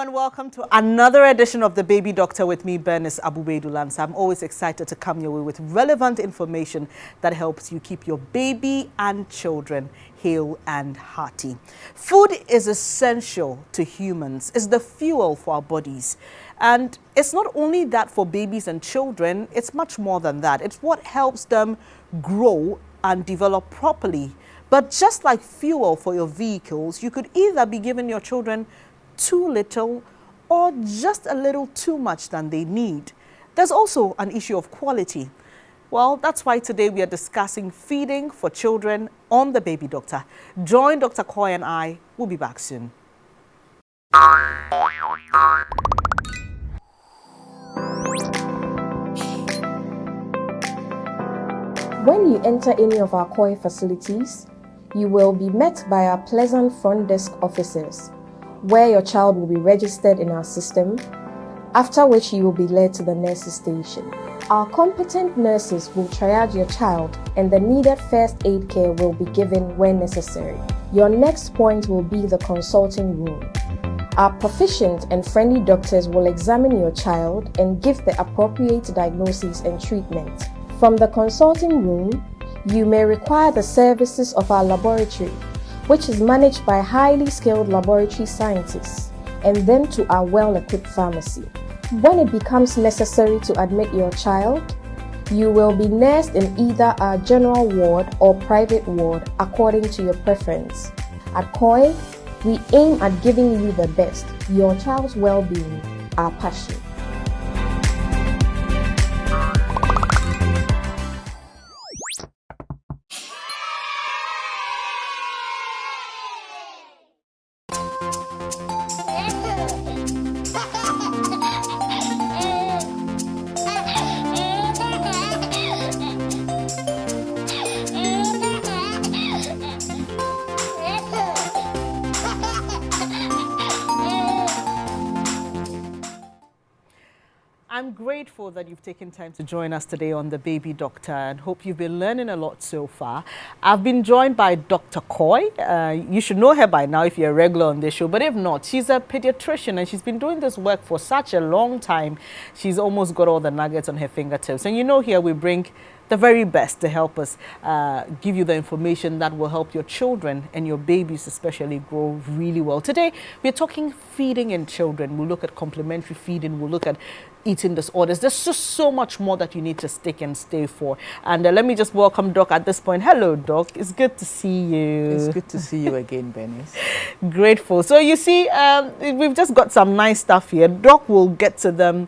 and welcome to another edition of The Baby Doctor with me, Bernice Abubedulansa. I'm always excited to come your way with relevant information that helps you keep your baby and children hale and hearty. Food is essential to humans. It's the fuel for our bodies. And it's not only that for babies and children, it's much more than that. It's what helps them grow and develop properly. But just like fuel for your vehicles, you could either be giving your children too little or just a little too much than they need. There's also an issue of quality. Well, that's why today we are discussing feeding for children on The Baby Doctor. Join Dr. Koy and I. We'll be back soon. When you enter any of our Koy facilities, you will be met by our pleasant front desk officers, where your child will be registered in our system, after which you will be led to the nurses station. Our competent nurses will triage your child and the needed first aid care will be given when necessary. Your next point will be the consulting room. Our proficient and friendly doctors will examine your child and give the appropriate diagnosis and treatment. From the consulting room, you may require the services of our laboratory, which is managed by highly skilled laboratory scientists, and then to our well-equipped pharmacy. When it becomes necessary to admit your child, you will be nursed in either our general ward or private ward according to your preference. At Koy, we aim at giving you the best, your child's well-being, our passion. I'm grateful that you've taken time to join us today on The Baby Doctor and hope you've been learning a lot so far. I've been joined by Dr. Koy. You should know her by now if you're a regular on this show, but if not, she's a pediatrician and she's been doing this work for such a long time. She's almost got all the nuggets on her fingertips. And you know, here we bring the very best to help us give you the information that will help your children and your babies especially grow really well. Today, we're talking feeding in children. We'll look at complementary feeding. We'll look at eating disorders. There's just so much more that you need to stick and stay for. And let me just welcome Doc at this point. Hello, Doc. It's good to see you. It's good to see you again, Bernice. Grateful. So you see, we've just got some nice stuff here. Doc will get to them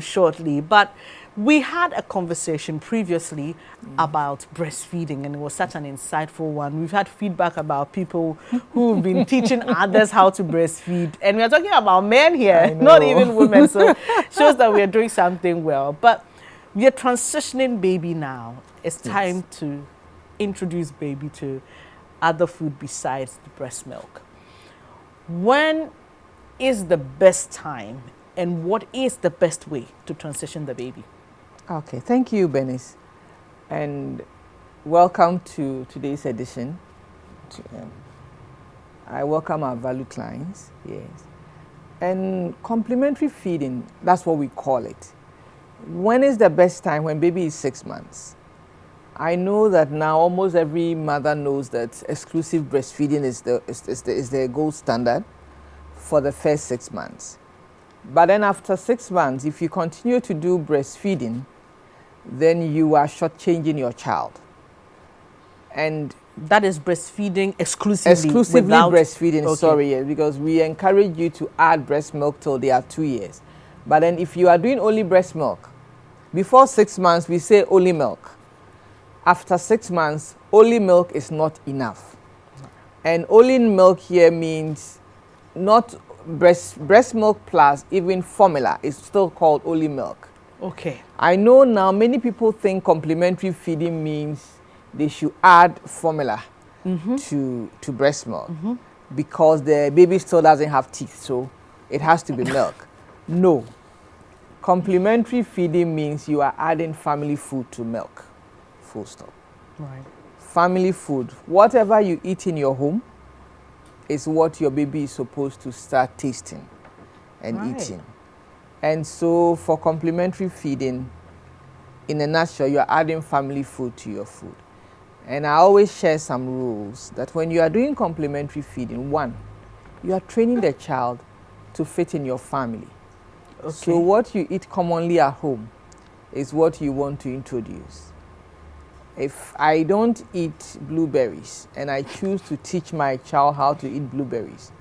shortly. But we had a conversation previously about breastfeeding, and it was such an insightful one. We've had feedback about people who've been teaching others how to breastfeed, and we're talking about men here, not even women, so shows that we're doing something well. But we're transitioning baby now. It's time to introduce baby to other food besides the breast milk. When is the best time, and what is the best way to transition the baby? Okay, thank you, Bernice, and welcome to today's edition. I welcome our valued clients, yes. And complementary feeding, that's what we call it. When is the best time? When baby is 6 months. I know that now almost every mother knows that exclusive breastfeeding is the gold standard for the first 6 months. But then after 6 months, if you continue to do breastfeeding, then you are shortchanging your child. And that is breastfeeding exclusively? Exclusively breastfeeding, okay. Sorry, yes, because we encourage you to add breast milk till they are 2 years. But then if you are doing only breast milk, before 6 months, we say only milk. After 6 months, only milk is not enough. And only milk here means not breast milk plus even formula is still called only milk. Okay. I know now many people think complementary feeding means they should add formula to breast milk because the baby still doesn't have teeth, so it has to be milk. No. Complementary feeding means you are adding family food to milk. Full stop. Right. Family food. Whatever you eat in your home is what your baby is supposed to start tasting. and Right. eating. And so for complementary feeding, in a nutshell, you're adding family food to your food. And I always share some rules that when you are doing complementary feeding, one, you are training the child to fit in your family. Okay. So what you eat commonly at home is what you want to introduce. If I don't eat blueberries and I choose to teach my child how to eat blueberries,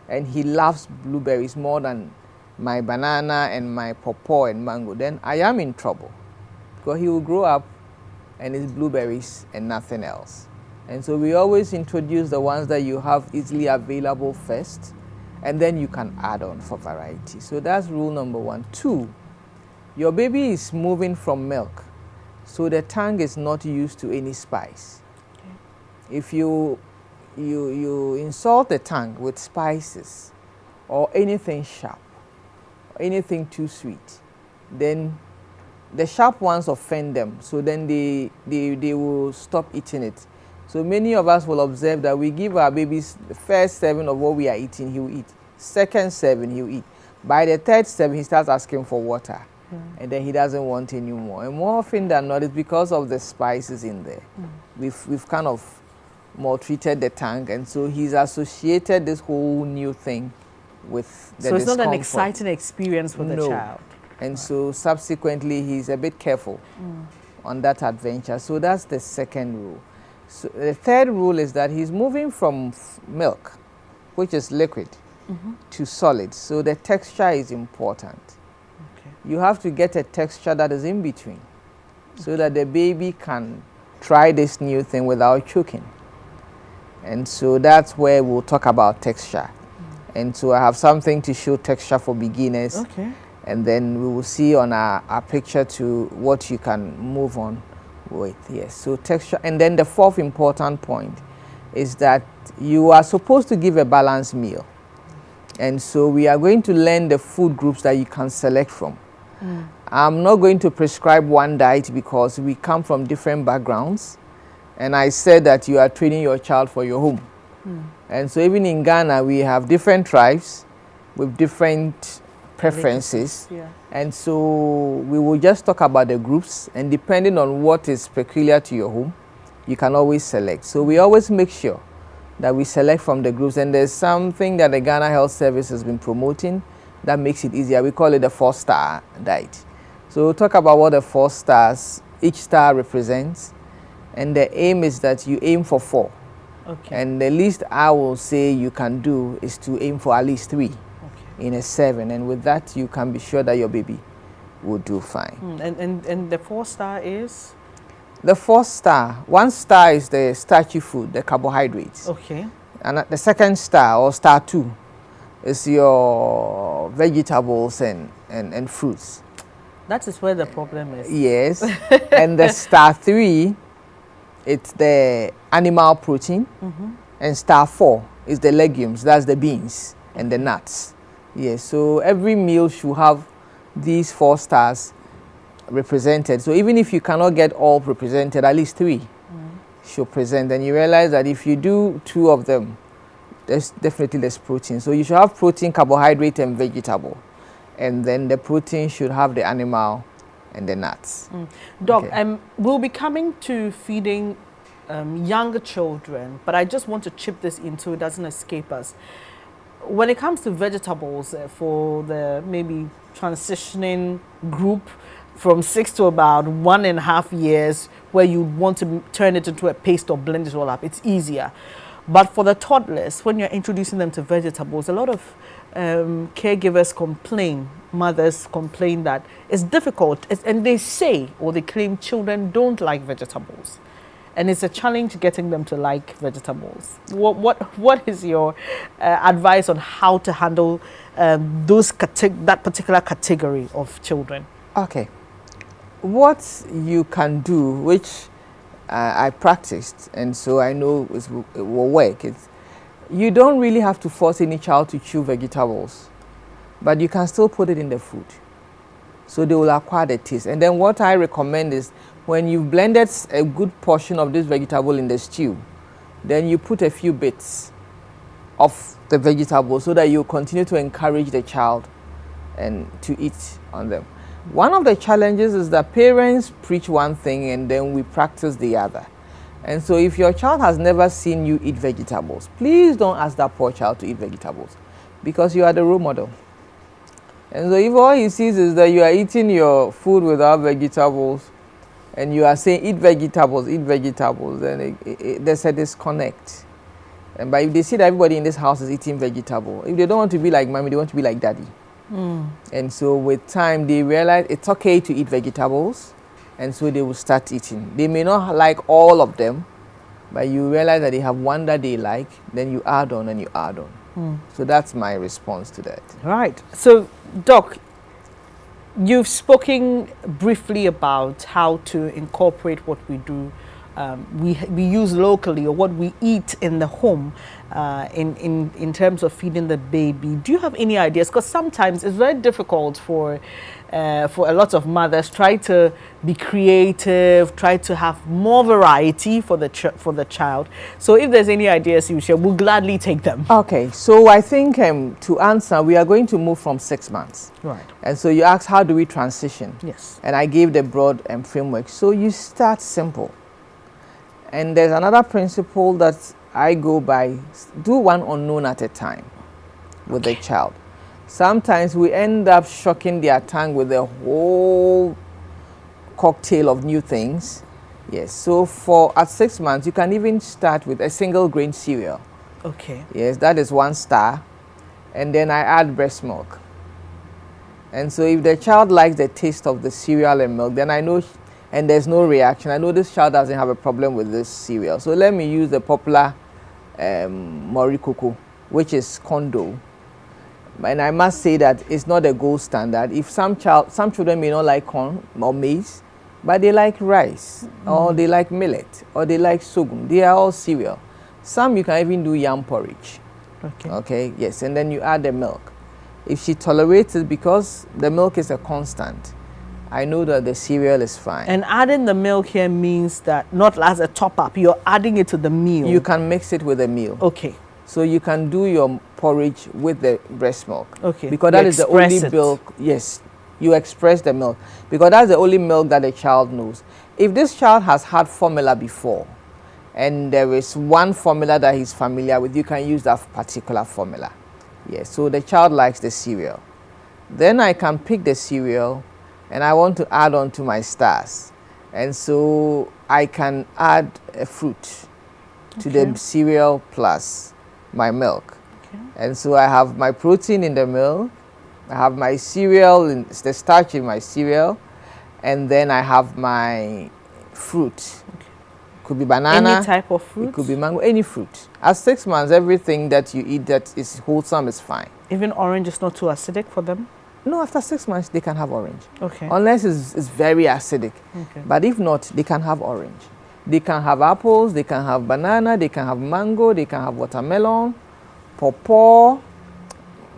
and he loves blueberries more than my banana and my pawpaw and mango, then I am in trouble, because he will grow up and it's blueberries and nothing else. And so we always introduce the ones that you have easily available first, and then you can add on for variety. So that's rule number 1. 2, your baby is moving from milk, so the tongue is not used to any spice. Okay. If you insult the tongue with spices or anything sharp, or anything too sweet, then the sharp ones offend them, so then they will stop eating it. So many of us will observe that we give our babies the first serving of what we are eating, he will eat. Second serving, he will eat. By the third serving, he starts asking for water, and then he doesn't want any more. And more often than not, it's because of the spices in there. We've kind of maltreated the tongue, and so he's associated this whole new thing with the So it's not an discomfort. exciting experience for the child. And so subsequently, he's a bit careful on that adventure. So that's the second rule. So the third rule is that he's moving from milk, which is liquid, to solid. So the texture is important. Okay. You have to get a texture that is in between, so that the baby can try this new thing without choking. And so that's where we'll talk about texture. And so I have something to show texture for beginners. Okay. And then we will see on our picture to what you can move on with. Yes, so texture. And then the fourth important point is that you are supposed to give a balanced meal. And so we are going to learn the food groups that you can select from. I'm not going to prescribe one diet because we come from different backgrounds. And I said that you are training your child for your home. And so even in Ghana, we have different tribes with different preferences. Yeah. And so we will just talk about the groups, and depending on what is peculiar to your home, you can always select. So we always make sure that we select from the groups, and there's something that the Ghana Health Service has been promoting that makes it easier. We call it the 4-star diet. So we'll talk about what the 4 stars each star represents, and the aim is that you aim for 4. Okay. And the least I will say you can do is to aim for at least 3 in a 7, and with that you can be sure that your baby will do fine. And the 4-star is? The 4 star, 1 star is the starchy food, the carbohydrates. Okay. And the second star, or star 2, is your vegetables and fruits. That is where the problem is. Yes. And the star 3, it's the animal protein. And star 4 is the legumes, that's the beans and the nuts. Yes, so every meal should have these 4 stars represented. So even if you cannot get all represented, at least 3 should present. And you realize that if you do 2 of them, there's definitely less protein. So you should have protein, carbohydrate, and vegetable. And then the protein should have the animal and the nuts. Doc, Okay. we'll be coming to feeding younger children, but I just want to chip this in so it doesn't escape us. When it comes to vegetables, for the maybe transitioning group from 6 to about 1.5 years, where you want to turn it into a paste or blend it all up, it's easier. But for the toddlers, when you're introducing them to vegetables, a lot of caregivers complain, mothers complain that it's difficult, and they say or they claim children don't like vegetables. And it's a challenge getting them to like vegetables. What is your advice on how to handle that particular category of children? Okay. What you can do, which I practiced, and so I know it will work, is you don't really have to force any child to chew vegetables, but you can still put it in the food, so they will acquire the taste. And then what I recommend is, when you've blended a good portion of this vegetable in the stew, then you put a few bits of the vegetable so that you continue to encourage the child and to eat on them. One of the challenges is that parents preach one thing and then we practice the other. And so if your child has never seen you eat vegetables, please don't ask that poor child to eat vegetables, because you are the role model. And so if all he sees is that you are eating your food without vegetables and you are saying eat vegetables, then there's a disconnect. But if they see that everybody in this house is eating vegetable, if they don't want to be like mommy, they want to be like daddy. And so with time, they realize it's okay to eat vegetables, and so they will start eating. They may not like all of them, but you realize that they have one that they like, then you add on and you add on. So that's my response to that. Right. So, Doc, you've spoken briefly about how to incorporate what we do, we use locally, or what we eat in the home, in terms of feeding the baby. Do you have any ideas? Because sometimes it's very difficult for a lot of mothers try to be creative, try to have more variety for the child. So if there's any ideas you share, we'll gladly take them. Okay, so I think to answer, we are going to move from 6 months. Right. And so you asked, how do we transition? Yes. And I gave the broad framework. So you start simple. And there's another principle that I go by: do one unknown at a time with the child. Sometimes we end up shocking their tongue with a whole cocktail of new things. Yes, so at 6 months, you can even start with a single grain cereal. Okay. Yes, that is 1 star. And then I add breast milk. And so if the child likes the taste of the cereal and milk, then I know, and there's no reaction, I know this child doesn't have a problem with this cereal. So let me use the popular Mori Cocoa, which is Kondo. And I must say that it's not a gold standard. If some children may not like corn or maize, but they like rice, or they like millet, or they like sorghum. They are all cereal. Some you can even do yam porridge. Okay. Okay, yes, and then you add the milk. If she tolerates it, because the milk is a constant, I know that the cereal is fine. And adding the milk here means that not as a top-up, you're adding it to the meal. You can mix it with a meal. Okay. So you can do your porridge with the breast milk. Okay. Because that is the only milk. Yes, you express the milk. Because that's the only milk that the child knows. If this child has had formula before, and there is one formula that he's familiar with, you can use that particular formula. Yes, so the child likes the cereal. Then I can pick the cereal, and I want to add on to my stars. And so I can add a fruit to the cereal plus my milk. Okay. And so I have my protein in the milk, I have my cereal, the starch in my cereal, and then I have my fruit. Okay. Could be banana. Any type of fruit? It could be mango, any fruit. At 6 months, everything that you eat that is wholesome is fine. Even orange is not too acidic for them? No, after 6 months, they can have orange. Okay. Unless it's very acidic. Okay. But if not, they can have orange. They can have apples, they can have banana, they can have mango, they can have watermelon, pawpaw.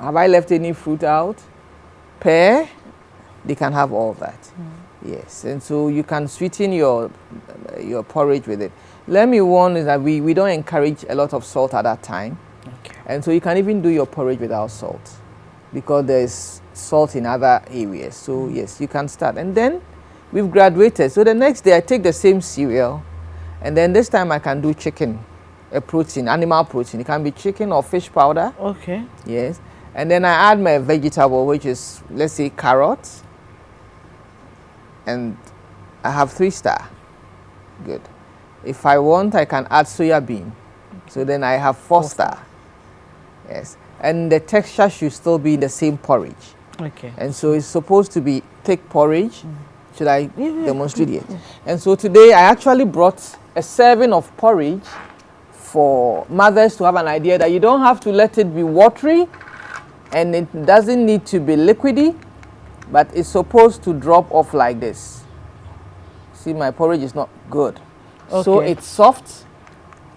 Have I left any fruit out? Pear. They can have all that. Yes, and so you can sweeten your porridge with it. Let me warn is that we don't encourage a lot of salt at that time. Okay. And so you can even do your porridge without salt, because there's salt in other areas. So yes, you can start. And then we've graduated. So the next day I take the same cereal, and then this time I can do chicken, a protein, animal protein. It can be chicken or fish powder. Okay. Yes. And then I add my vegetable, which is, let's say, carrots. And I have 3 star. Good. If I want, I can add soya bean. Okay. So then I have 4 star. Yes. And the texture should still be the same porridge. Okay. And so it's supposed to be thick porridge. Should I demonstrate it? And so today I actually brought a serving of porridge for mothers to have an idea that you don't have to let it be watery, and it doesn't need to be liquidy, but it's supposed to drop off like this. See, my porridge is not good. Okay. So it's soft.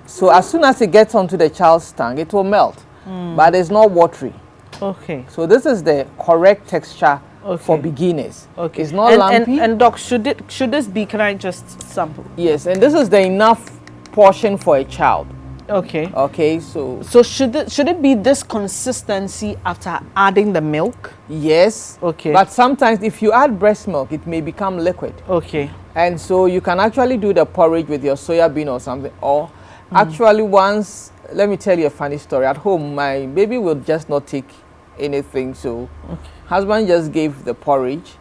So as soon as it gets onto the child's tongue, it will melt. But it's not watery. Okay. So this is the correct texture for beginners. Okay. It's not lumpy. And Doc, should this be, can I just sample? Yes, and this is the enough portion for a child. Okay. Okay, so So should it be this consistency after adding the milk? yes. Okay. But sometimes if you add breast milk, it may become liquid. Okay. And so you can actually do the porridge with your soya bean or something. Or actually once, let me tell you a funny story. At home, my baby will just not take anything. So husband just gave the porridge.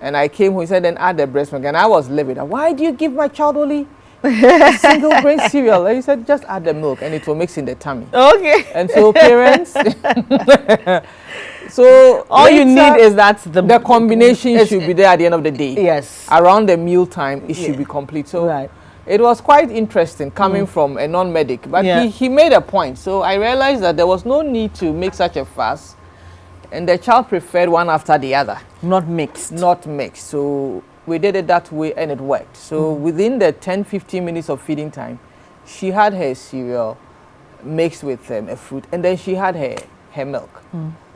And I came home, he said, then add the breast milk. And I was livid. Why do you give my child only a single grain cereal? And he said, just add the milk and it will mix in the tummy. Okay. And so parents, so all you need is that the combination should be there at the end of the day. Yes. Around the meal time, it should be complete. So right. It was quite interesting coming from a non-medic, but he made a point. So I realized that there was no need to make such a fuss, and the child preferred one after the other. Not mixed. Not mixed. So we did it that way and it worked. So within the 10-15 minutes of feeding time, she had her cereal mixed with a fruit, and then she had her milk.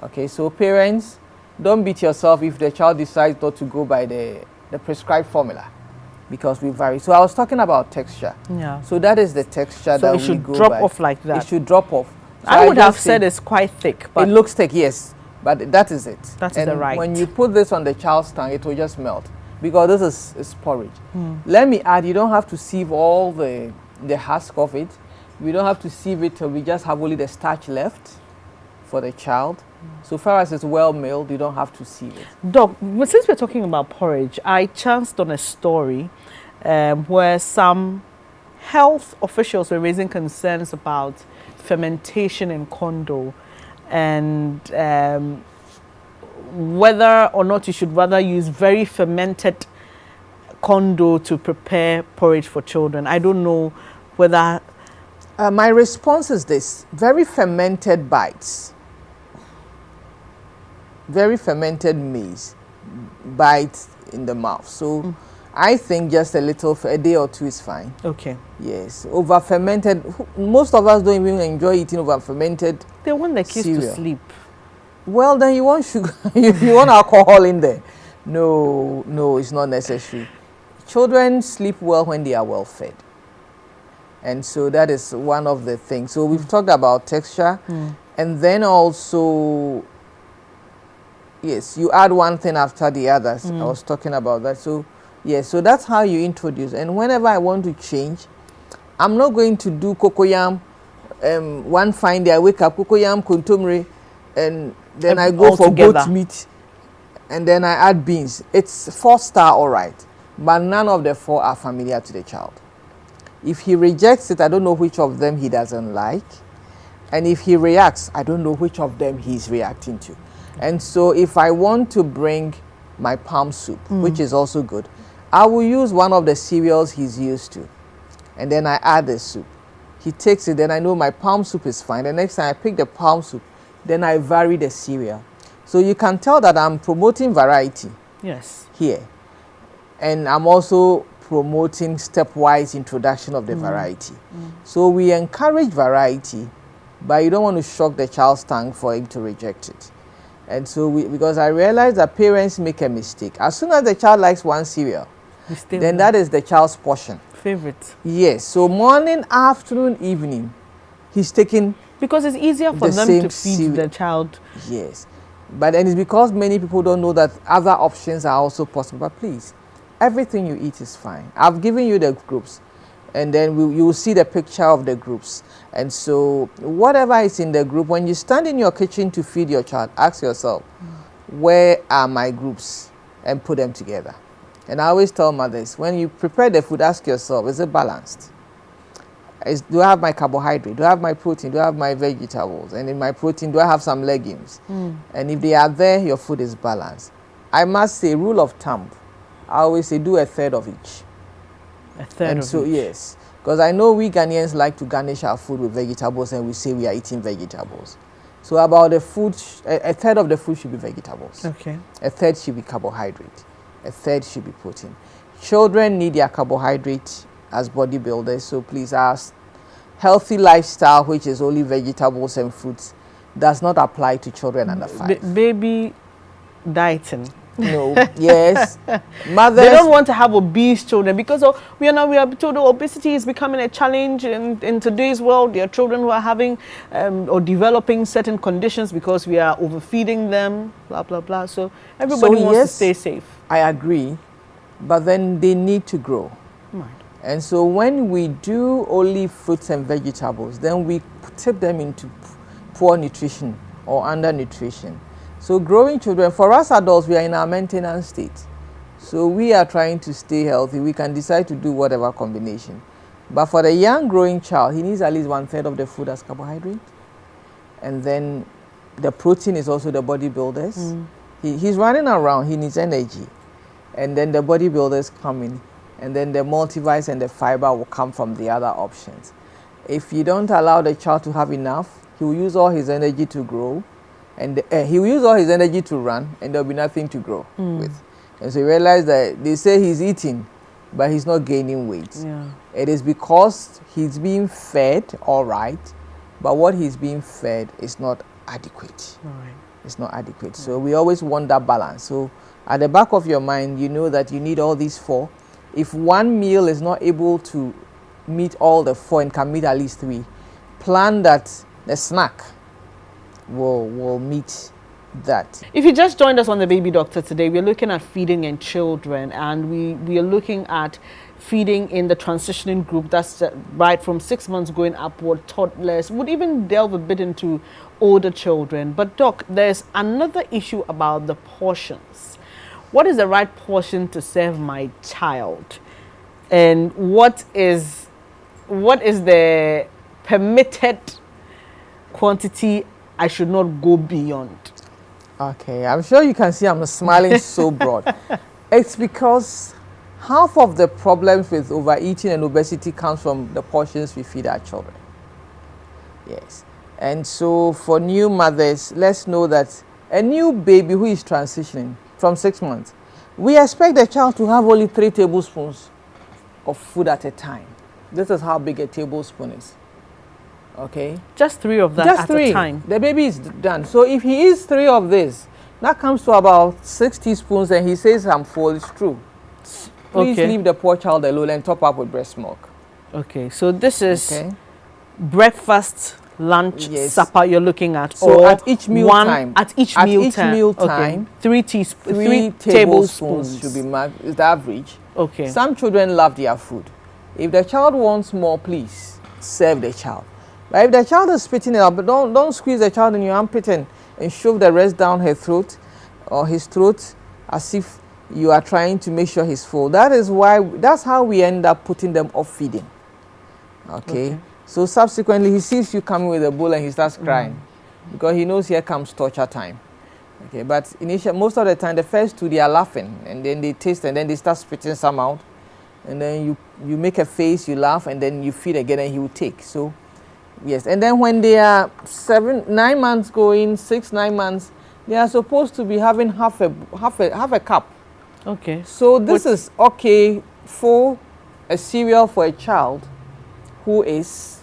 Okay, so parents, don't beat yourself if the child decides not to go by the prescribed formula, because we vary. So I was talking about texture. Yeah. So that is the texture that it we should go drop by. off like that. It should drop off. So I would have just said say it's quite thick, but it looks thick, yes, but that is it. That is and the right. when you put this on the child's tongue, it will just melt, because this is porridge. Let me add, you don't have to sieve all the husk of it. We don't have to sieve it till we just have only the starch left for the child. So far as it's well milled, you don't have to sieve it. Doc, since we're talking about porridge, I chanced on a story where some health officials were raising concerns about fermentation in condo, and whether or not you should rather use very fermented condo to prepare porridge for children. I don't know whether... My response is this: very fermented bites, very fermented maize bites in the mouth. So I think just a little, for a day or two is fine. Okay. Yes, over fermented. Most of us don't even enjoy eating over fermented. They want the kids cereal to sleep. Well, then you want sugar, you want alcohol in there. No, it's not necessary. Children sleep well when they are well fed. And so that is one of the things. So we've talked about texture, and then also, yes, you add one thing after the others. I was talking about that. So yes, so that's how you introduce. And whenever I want to change, I'm not going to do cocoyam. One fine day I wake up, cocoyam, kontomire, and then I go for goat meat, and then I add beans. It's 4-star, all right, but none of the 4 are familiar to the child. If he rejects it, I don't know which of them he doesn't like. And if he reacts, I don't know which of them he's reacting to. And so if I want to bring my palm soup, which is also good, I will use one of the cereals he's used to. And then I add the soup. He takes it, then I know my palm soup is fine. The next time I pick the palm soup, then I vary the cereal. So you can tell that I'm promoting variety. Yes. Here. And I'm also promoting stepwise introduction of the variety. So we encourage variety, but you don't want to shock the child's tongue for him to reject it. And so because I realize that parents make a mistake. As soon as the child likes one cereal, then that is the child's portion. Favorite. Yes. So morning, afternoon, evening, he's taking because it's easier for them to feed the child. Yes. But then it's because many people don't know that other options are also possible. But please, everything you eat is fine. I've given you the groups, and then you will see the picture of the groups. And so whatever is in the group, when you stand in your kitchen to feed your child, ask yourself, where are my groups? And put them together. And I always tell mothers, when you prepare the food, ask yourself, is it balanced? Do I have my carbohydrate? Do I have my protein? Do I have my vegetables? And in my protein, do I have some legumes? And if they are there, your food is balanced. I must say, rule of thumb, I always say do 1/3 of each. 1/3 of so, each. yes, because I know we Ghanaians like to garnish our food with vegetables, and we say we are eating vegetables. So about the food, 1/3 of the food should be vegetables. Okay. 1/3 should be carbohydrate. 1/3 should be protein. Children need their carbohydrate as bodybuilders, so please ask. Healthy lifestyle, which is only vegetables and fruits, does not apply to children under 5. Baby dieting. No, yes. Mothers, They don't want to have obese children because we are told obesity is becoming a challenge in today's world. There are children who are having or developing certain conditions because we are overfeeding them, blah, blah, blah. So everybody wants to stay safe. I agree, but then they need to grow. Right. And so when we do only fruits and vegetables, then we tip them into poor nutrition or undernutrition. So growing children, for us adults, we are in our maintenance state. So we are trying to stay healthy. We can decide to do whatever combination. But for the young growing child, he needs at least 1/3 of the food as carbohydrate. And then the protein is also the bodybuilders. He's running around, he needs energy. And then the bodybuilders come in. And then the multivites and the fiber will come from the other options. If you don't allow the child to have enough, he will use all his energy to grow. And he will use all his energy to run, and there will be nothing to grow with. And so you realize that they say he's eating, but he's not gaining weight. Yeah. It is because he's being fed, all right, but what he's being fed is not adequate. Right. It's not adequate. So we always want that balance. So at the back of your mind, you know that you need all these 4. If one meal is not able to meet all the 4 and can meet at least 3, plan that the snack will meet that. If you just joined us on the Baby Doctor today, we're looking at feeding in children, and we are looking at feeding in the transitioning group. That's right from 6 months going upward, toddlers, would even delve a bit into older children. But Doc, there's another issue about the portions. What is the right portion to serve my child? And what is the permitted quantity I should not go beyond? Okay, I'm sure you can see I'm smiling so broad. It's because half of the problems with overeating and obesity comes from the portions we feed our children. Yes. And so for new mothers, let's know that a new baby who is transitioning from 6 months, we expect the child to have only 3 tablespoons of food at a time. This is how big a tablespoon is. Okay? Just 3 of that Just at 3. a time. The baby is done. So if he eats 3 of this, that comes to about 6 teaspoons, and he says I'm full. It's true. Please leave the poor child alone and top up with breast milk. Okay, so this is breakfast, lunch, supper you're looking at. So or at each meal time. At each meal time. 3 tablespoons should be marked, is the average. Okay. Some children love their food. If the child wants more, please serve the child. But if the child is spitting it out, but don't squeeze the child in your armpit and shove the rest down her throat or his throat as if you are trying to make sure he's full. That's how we end up putting them off feeding. Okay. So subsequently he sees you coming with a bowl and he starts crying because he knows here comes torture time. Okay, but initially, most of the time, the first 2 they are laughing, and then they taste, and then they start spitting some out, and then you make a face, you laugh, and then you feed again, and he will take. So, yes, and then when they are 9 months going, 6, 9 months, they are supposed to be having half a cup. Okay. So this is okay for a cereal for a child who is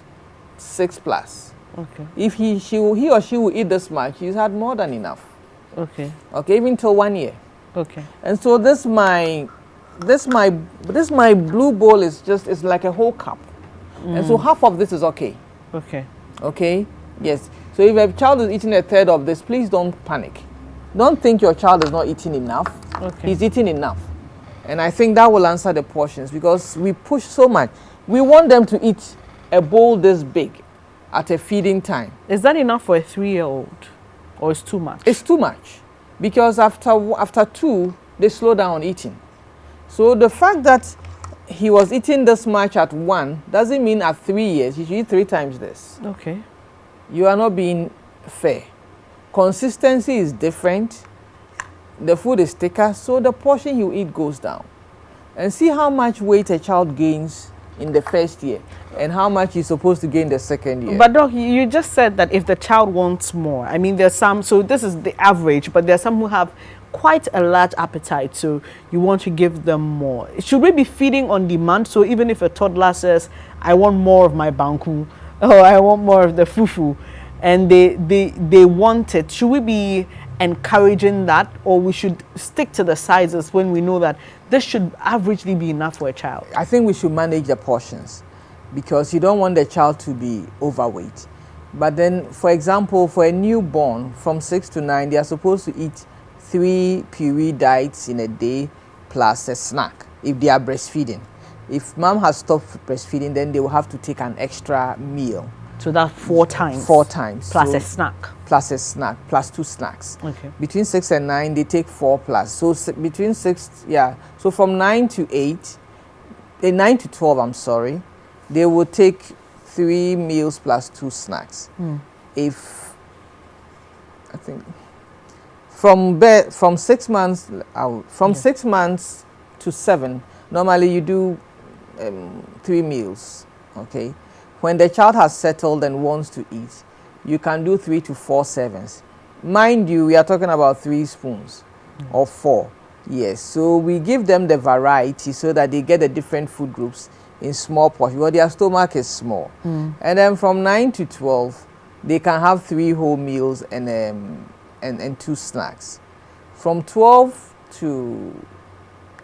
6+. Okay. If he or she will eat this much, he's had more than enough. Okay. Okay, even till 1 year. Okay. And so this my blue bowl is like a whole cup. And so half of this is okay. Okay. Okay? Yes. So if a child is eating 1/3 of this, please don't panic. Don't think your child is not eating enough. Okay. He's eating enough. And I think that will answer the portions because we push so much. We want them to eat a bowl this big at a feeding time. Is that enough for a 3-year-old? Or it's too much? It's too much because after 2, they slow down eating. So the fact that he was eating this much at 1 doesn't mean at 3 years he should eat 3 times this. Okay. You are not being fair. Consistency is different. The food is thicker, so the portion you eat goes down. And see how much weight a child gains in the first year and how much he's supposed to gain the second year. But Doc, you just said that if the child wants more, I mean, there's some, so this is the average, but there's some who have quite a large appetite, so you want to give them more. Should we be feeding on demand? So even if a toddler says, I want more of my banku, or I want more of the fufu, and they want it, should we be encouraging that, or we should stick to the sizes when we know that this should averagely be enough for a child? I think we should manage the portions because you don't want the child to be overweight. But then, for example, for a newborn from 6 to 9, they are supposed to eat 3 puree diets in a day plus a snack if they are breastfeeding. If mom has stopped breastfeeding, then they will have to take an extra meal. So that's 4 times. 4 times. Plus so, a snack. Plus a snack, plus 2 snacks. Okay. Between 6 and 9, they take 4 plus. So between 6, yeah. So from 9 to 8, 9 to 12, I'm sorry, they will take 3 meals plus 2 snacks. If, I think, from 6 months out, from 6 months to 7, normally you do 3 meals, okay? When the child has settled and wants to eat, you can do 3 to 4 servings. Mind you, we are talking about 3 spoons or 4. Yes, so we give them the variety so that they get the different food groups in small portions. Well, their stomach is small. And then from 9 to 12, they can have 3 whole meals and 2 snacks. From 12 to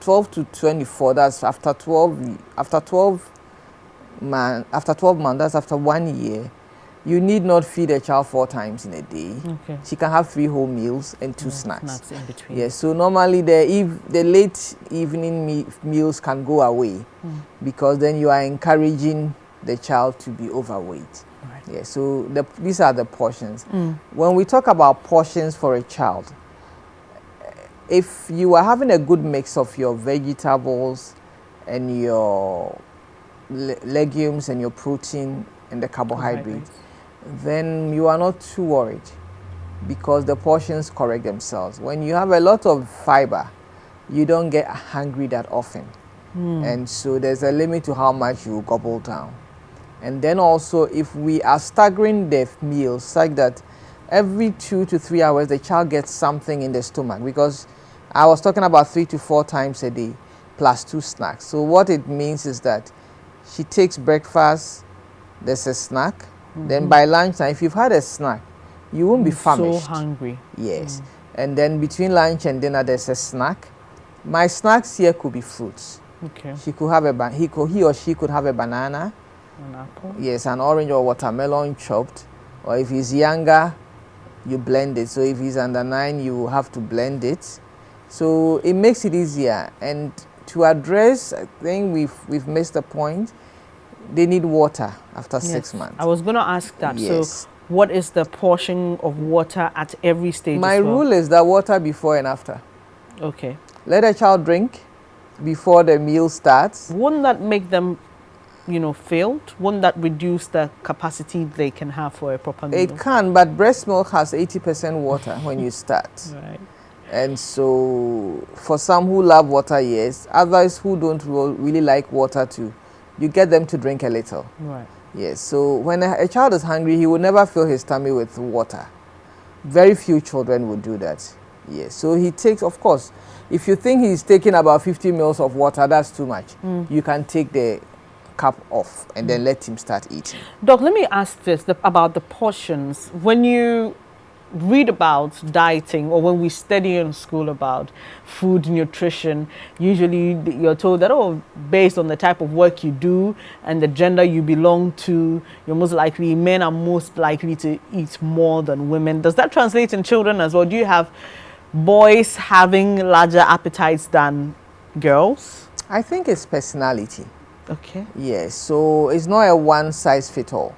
24, that's after 12 months, that's after 1 year, you need not feed a child 4 times in a day. Okay. She can have 3 whole meals and 2 snacks. Snacks in between. Yes, so normally the late evening meals can go away because then you are encouraging the child to be overweight. Right. Yes, so these are the portions. When we talk about portions for a child, if you are having a good mix of your vegetables and your legumes and your protein and the carbohydrates, then you are not too worried because the portions correct themselves. When you have a lot of fiber, you don't get hungry that often. And so there's a limit to how much you gobble down. And then also, if we are staggering the meals such that every 2 to 3 hours the child gets something in the stomach, because I was talking about 3 to 4 times a day plus 2 snacks. So what it means is that she takes breakfast, there's a snack, then by lunchtime, if you've had a snack, you won't be famished. So hungry. Yes. And then between lunch and dinner, there's a snack. My snacks here could be fruits. Okay. She could have he or she could have a banana. An apple. Yes, an orange or watermelon chopped. Or if he's younger, you blend it. So if he's under 9, you have to blend it. So it makes it easier. And to address, I think we've missed the point. They need water after 6 months. I was going to ask that. Yes. So what is the portion of water at every stage? My rule is that water before and after. Okay. Let a child drink before the meal starts. Wouldn't that make them, failed? Wouldn't that reduce the capacity they can have for a proper meal? It can, but breast milk has 80% water when you start. Right. And so for some who love water, yes. Others who don't really like water too, you get them to drink a little. Right. Yes, so when a child is hungry, he will never fill his tummy with water. Very few children would do that. Yes, so he takes, of course, if you think he's taking about 50 ml of water, that's too much. You can take the cap off and then let him start eating. Doc, let me ask this about the portions. When you read about dieting, or when we study in school about food nutrition, usually you're told that, based on the type of work you do and the gender you belong to, men are most likely to eat more than women. Does that translate in children as well? Do you have boys having larger appetites than girls? I think it's personality. Okay. Yes, so it's not a one size fit all.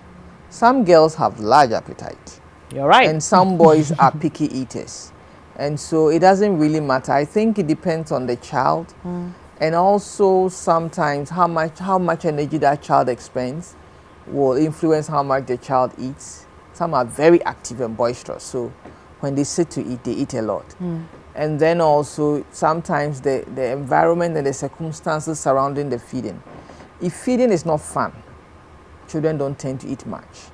Some girls have large appetite. You're right. And some boys are picky eaters. And so it doesn't really matter. I think it depends on the child. And also sometimes how much energy that child expends will influence how much the child eats. Some are very active and boisterous. So when they sit to eat, they eat a lot. And then also sometimes the environment and the circumstances surrounding the feeding. If feeding is not fun, children don't tend to eat much.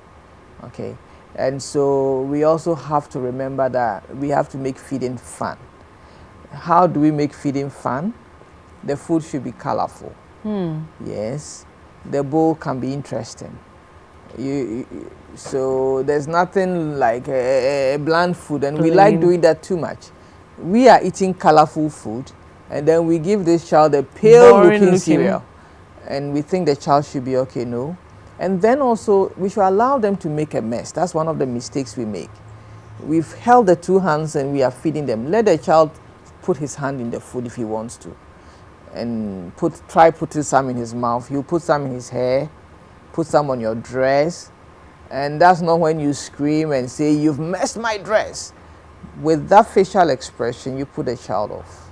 Okay. And so we also have to remember that we have to make feeding fun. How do we make feeding fun? The food should be colorful. Yes. The bowl can be interesting. So there's nothing like a bland food, and we Plain. like doing that too much. We are eating colorful food, and then we give this child a pale Boring looking cereal, and we think the child should be okay. No. And then also we should allow them to make a mess. That's one of the mistakes we make. We've held the two hands and we are feeding them. Let the child put his hand in the food if he wants to, and try putting some in his mouth. You put some in his hair, put some on your dress, and that's not when you scream and say, "You've messed my dress." With that facial expression, you put the child off.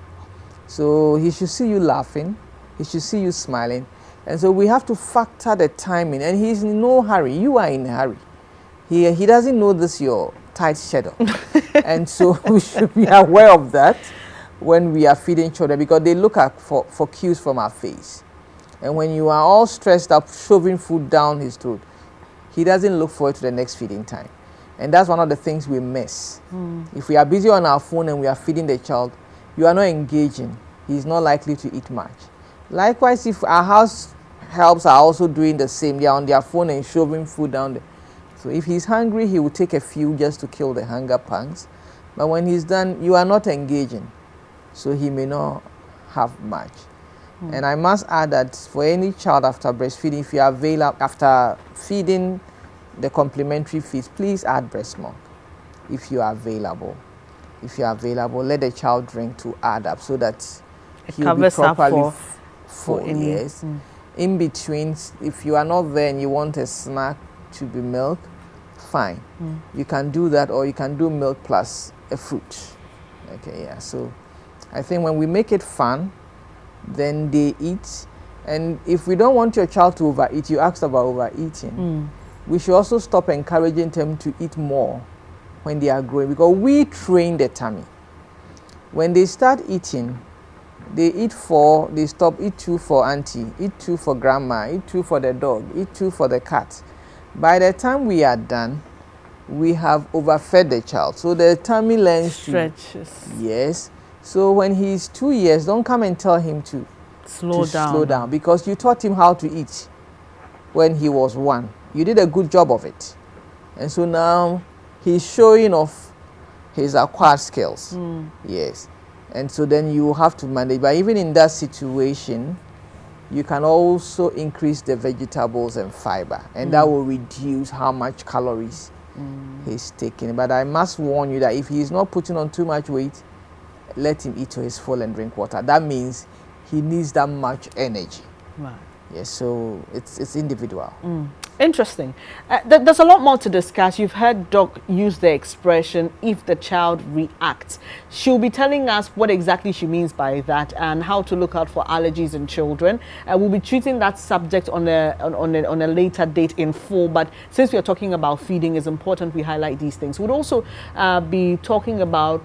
So he should see you laughing, he should see you smiling, and so we have to factor the timing. And he's in no hurry. You are in a hurry. He doesn't know this your tight schedule, and so we should be aware of that when we are feeding children, because they look for cues from our face. And when you are all stressed up shoving food down his throat, he doesn't look forward to the next feeding time. And that's one of the things we miss. If we are busy on our phone and we are feeding the child, you are not engaging. He's not likely to eat much. Likewise, if our house helps are also doing the same, they are on their phone and shoving food down there. So if he's hungry, he will take a few just to kill the hunger pangs. But when he's done, you are not engaging. So he may not have much. And I must add that for any child after breastfeeding, if you are available after feeding the complementary feeds, please add breast milk if you are available. If you are available, let the child drink to add up so that he'll be properly full. Yes. In between, if you are not there and you want a snack to be milk, fine. You can do that, or you can do milk plus a fruit. Okay, yeah. So I think when we make it fun, then they eat. And if we don't want your child to overeat, you asked about overeating, we should also stop encouraging them to eat more when they are growing, because we train the tummy. When they start eating, they eat 4, they stop, eat 2 for auntie, eat 2 for grandma, eat 2 for the dog, eat 2 for the cat. By the time we are done, we have overfed the child. So the tummy learns stretches. Yes. So when he's 2 years, don't come and tell him to slow down, because you taught him how to eat when he was 1. You did a good job of it. And so now he's showing off his acquired skills. Yes. And so then you have to manage. But even in that situation, you can also increase the vegetables and fiber, and that will reduce how much calories he's taking. But I must warn you that if he's not putting on too much weight, let him eat to his full and drink water. That means he needs that much energy. Right. Yes, so it's individual. Interesting. There's a lot more to discuss. You've heard Doc use the expression, if the child reacts. She'll be telling us what exactly she means by that and how to look out for allergies in children. We'll be treating that subject on a later date in full, but since we are talking about feeding, it's important we highlight these things. We'll also be talking about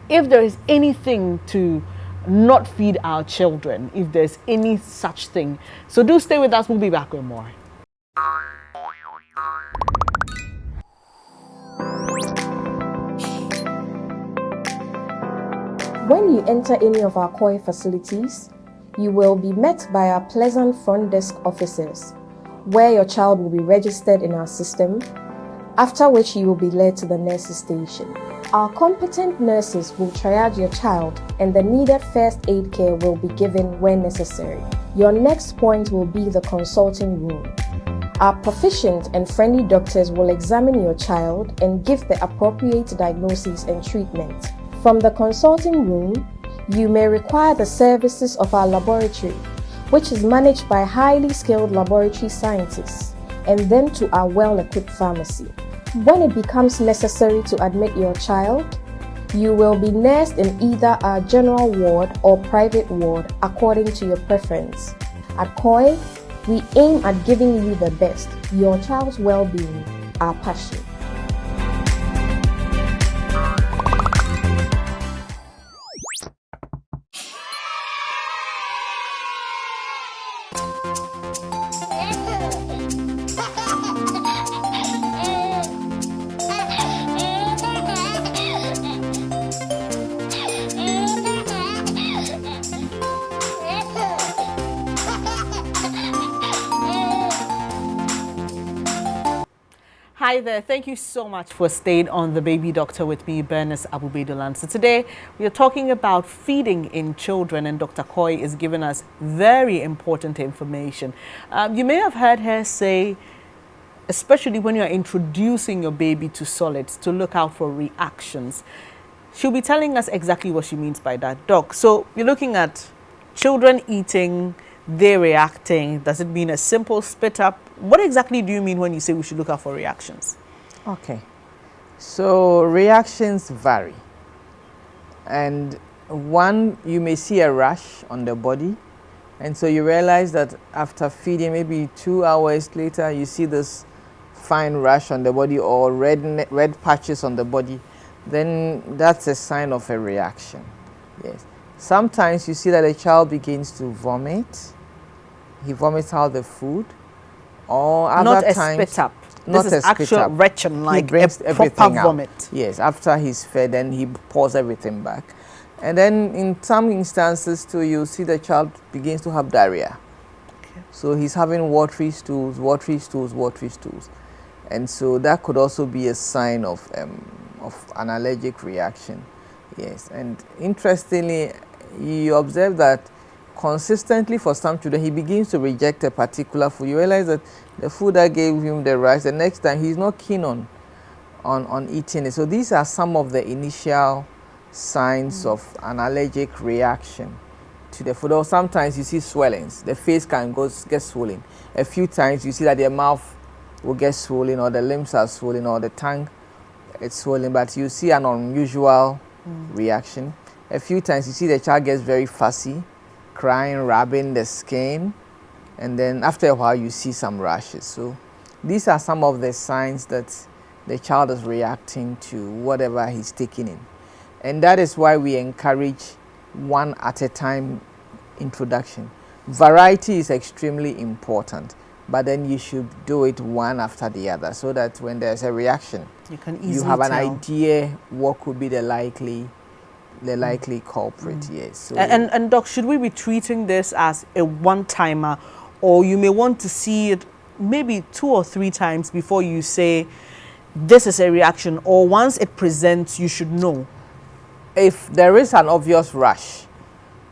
if there is anything to not feed our children, if there's any such thing. So do stay with us. We'll be back with more. When you enter any of our COI facilities, you will be met by our pleasant front desk officers, where your child will be registered in our system, after which you will be led to the nurses station. Our competent nurses will triage your child, and the needed first aid care will be given when necessary. Your next point will be the consulting room. Our proficient and friendly doctors will examine your child and give the appropriate diagnosis and treatment. From the consulting room, you may require the services of our laboratory, which is managed by highly skilled laboratory scientists, and then to our well-equipped pharmacy. When it becomes necessary to admit your child, you will be nursed in either our general ward or private ward according to your preference. At COI, we aim at giving you the best. Your child's well-being, our passion. Hi there. Thank you so much for staying on The Baby Doctor with me, Bernice Abubedulan. So today we are talking about feeding in children, and Dr. Koy is giving us very important information. You may have heard her say, especially when you're introducing your baby to solids, to look out for reactions. She'll be telling us exactly what she means by that, Doc. So you're looking at children eating, they're reacting. Does it mean a simple spit up? What exactly do you mean when you say we should look out for reactions? Okay, so reactions vary. And one, you may see a rash on the body. And so you realize that after feeding, maybe 2 hours later, you see this fine rash on the body or red patches on the body. Then that's a sign of a reaction. Yes. Sometimes you see that a child begins to vomit. He vomits out the food. Or other not times, a spit up. Not this a is spit actual up. retching, like he brings a proper vomit. Yes, after he's fed, then he pours everything back. And then in some instances too, you see the child begins to have diarrhea. Okay. So he's having watery stools, watery stools, watery stools. And so that could also be a sign of an allergic reaction. Yes, and interestingly, you observe that consistently for some children, he begins to reject a particular food. You realize that the food that gave him the rice, the next time he's not keen on eating it. So these are some of the initial signs of an allergic reaction to the food. Or sometimes you see swellings. The face can get swollen. A few times you see that their mouth will get swollen, or the limbs are swollen, or the tongue is swollen, but you see an unusual reaction. A few times you see the child gets very fussy, crying, rubbing the skin, and then after a while you see some rashes. So these are some of the signs that the child is reacting to whatever he's taking in. And that is why we encourage one at a time introduction. Variety is extremely important, but then you should do it one after the other so that when there's a reaction, you have an idea what could be the likely culprit. Yes. So and Doc, should we be treating this as a one-timer, or you may want to see it maybe 2 or 3 times before you say this is a reaction, or once it presents, you should know? If there is an obvious rash,